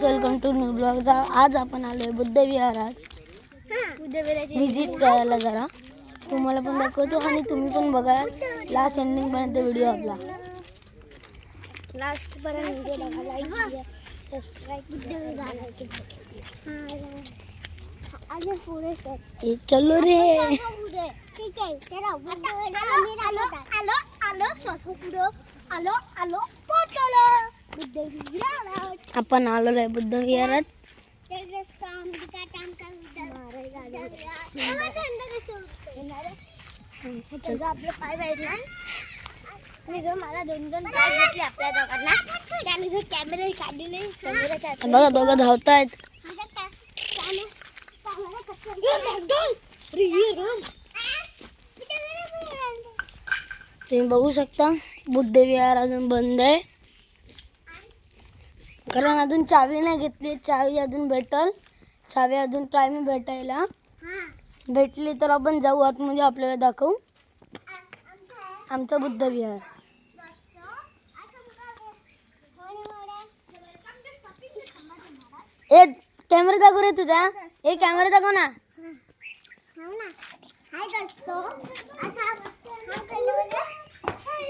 Welcome to new blog. आज आपण आलोय बुद्ध विहारात विजिट करायला. जरा तुम्हाला पण दाखवतो आणि तुम्ही पण बघा लास्ट एंडिंग पर्यंत व्हिडिओ आपला. लास्ट पर्यंत व्हिडिओ बघा, लाईक करा, सबस्क्राइब करा. चलो रे. ठीक आहे, चला. आलो आपण आलेलो आहे बुद्ध विहारात. मला दोन पाय घेतले आपल्या दोघांना. त्याने जो कॅमेरा काढलेले बघा, दोघं धावतायत. तुम्ही बघू शकता बुद्ध विहार अजून बंद आहे, कारण अजून चावी नाही घेतली. चावी अजून भेटल, चावी अजून टाइम भेटायला. भेटली तर आपण जाऊ आतमध्ये, आपल्याला दाखवू आमचं बुद्ध विहार. ए कॅमेरा दाखव रे तुझा. ए कॅमेरा दाखव ना.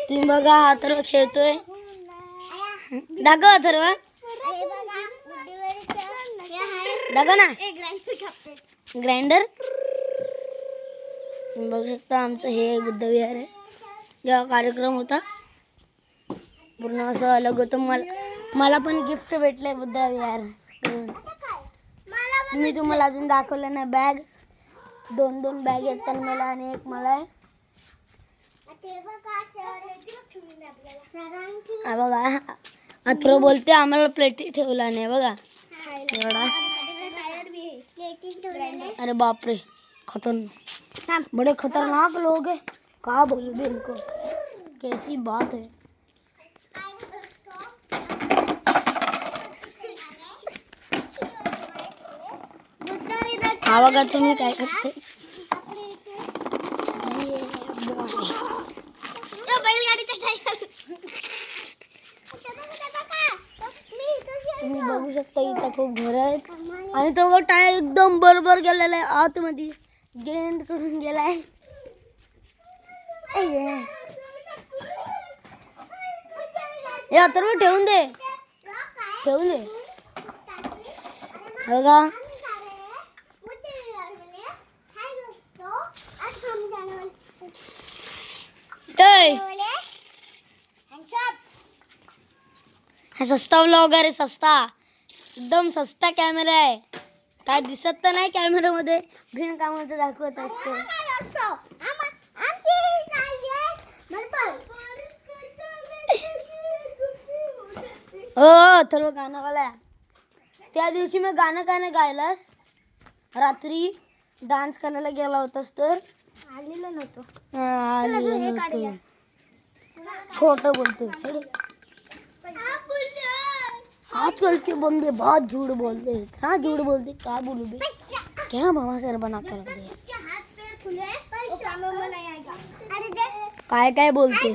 तुम्ही बघा हा अथर्व खेळतोय. दाखव अथर्व, दाखव ना. ग्राइंडर. तुम्ही बघू शकता आमचं हे बुद्ध विहार आहे. जेव्हा कार्यक्रम होता पूर्ण असं अलग होतं. मला पण गिफ्ट भेटलंय बुद्ध विहार. मी तुम्हाला अजून दाखवलं ना. बॅग दोन बॅग आहेत, तर मला आणि एक मला आहे. बघा अथर्व बोलते आम्हाला प्लेटी ठेवला नाही. बघा एवढा. अरे बापरे, खतरनाक, बड़े खतरनाक लोग हैं. कहा बोलूं भी इनको, कैसी बात है. हा बघा तुम्ही काय करते. तुम्ही बघू शकता इथं खूप घर आहेत आणि तो टायर एकदम बरोबर गेलेला आहे. आतमध्ये गेंद करून गेलाय. हे अथर्व ठेवून दे, ठेवून दे. बघा हा सस्ता व्लॉग आहे, सस्ता, एकदम सस्ता कॅमेरा आहे. काय दिसत तर नाही कॅमेरामध्ये, बिन कामाचं दाखवत असतो. हो सर्व गाणंवाला. त्या दिवशी मी गाणं का नाही गायलास. रात्री डान्स करायला गेला होतास तर आलेलं नव्हतं. खोटं बोलतोय. आजकल के बंदे बहुत झूठ बोलते हैं. हाँ झूठ बोलते, क्या बोलूं बे, क्या मामा सर बना कर रख दे. काय काय बोलते.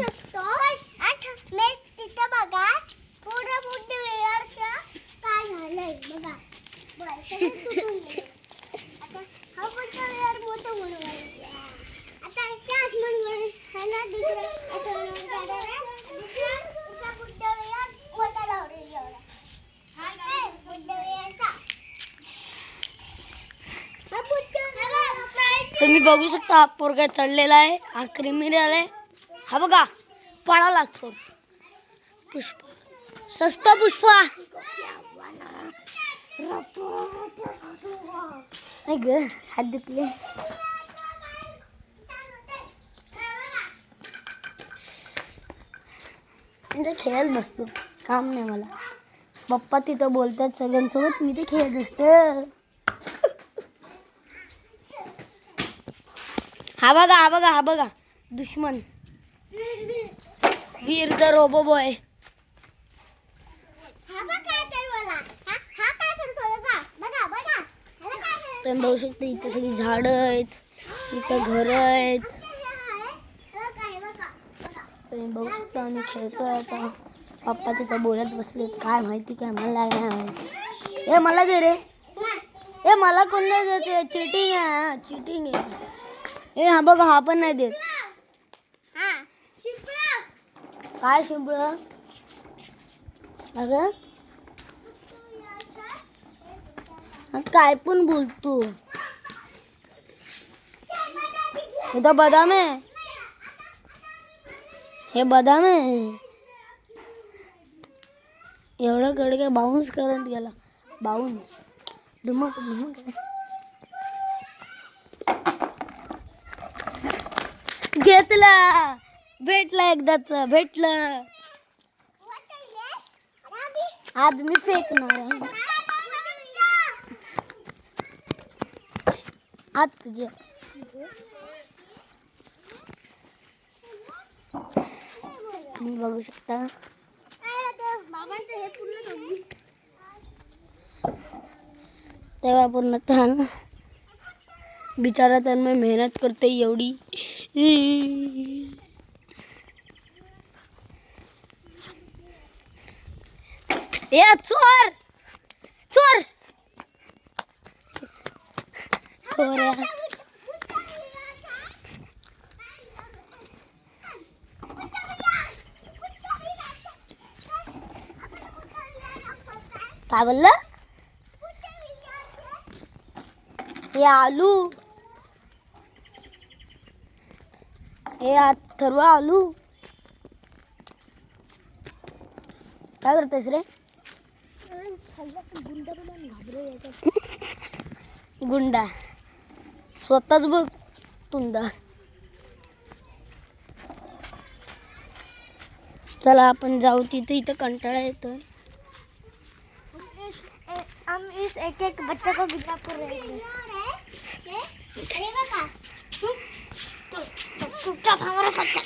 तुम्ही बघू शकता हा पोरगा चढलेला आहे. हा क्रिमिनल आहे. हा बघा पळाला चोर. पुष्पा, सस्ता पुष्पा. ग हात दुखले. म्हणजे खेळत बसतो, काम नाही मला. पप्पा तिथं बोलतात सगळ्यांसोबत, मी ते खेळत असतो. हा बघा, हा बघा, हा बघा दुश्मन वीर द रोबो बॉय. तुम्ही बघू शकता इथं सगळी झाडं आहेत, इथं घर आहेत. तुम्ही बघू शकता आम्ही खेळतोय आता. पप्पा तिथं बोलत बसलेत, काय माहिती काय मला नाही माहिती. हे मला दे रे. हे मला कोण नाही देते. चिटिंग आहे, चिटिंग आहे. हे हा बघ, हा पण नाही देत. काय शिंपलं? अगं काय पण बोलतो. हे तर बदाम आहे. हे बदाम आहे. एवढं कडे काय बाउन्स करत गेला. बाउन्स धुमक धुमक. घेतला. भेटला एकदाच. भेटलं. आज मी फेकणार आहे. आज तुझे तुम्ही बघू शकता. तेव्हा पूर्ण छान बिचारा त्यांना मेहनत करते एवढी. ए चोर चोर चोर. काय बोलला? हे आलू. हे अथर्व आलू. काय करतेस रे? गुंडा स्वतःच बघ तुंदा. चला आपण जाऊ तिथे. इथं कंटाळा येतोय. हम इस एक एक बच्चे को किडनैप कर रहे हैं. चुपचाप हमारा बच्चा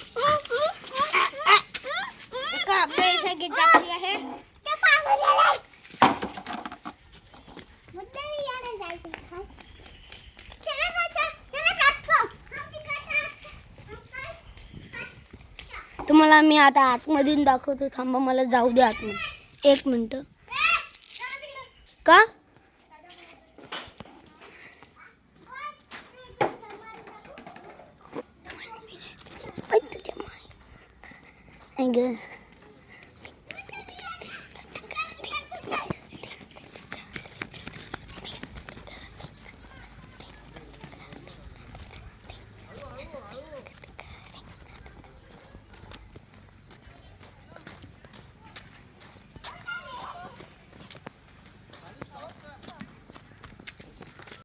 इसका हमने इसे किडनैप किया है. तुम्हाला मी आता आतमधून दाखवतो. थांबा, मला जाऊ दे आतमध्ये 1 मिनिट. का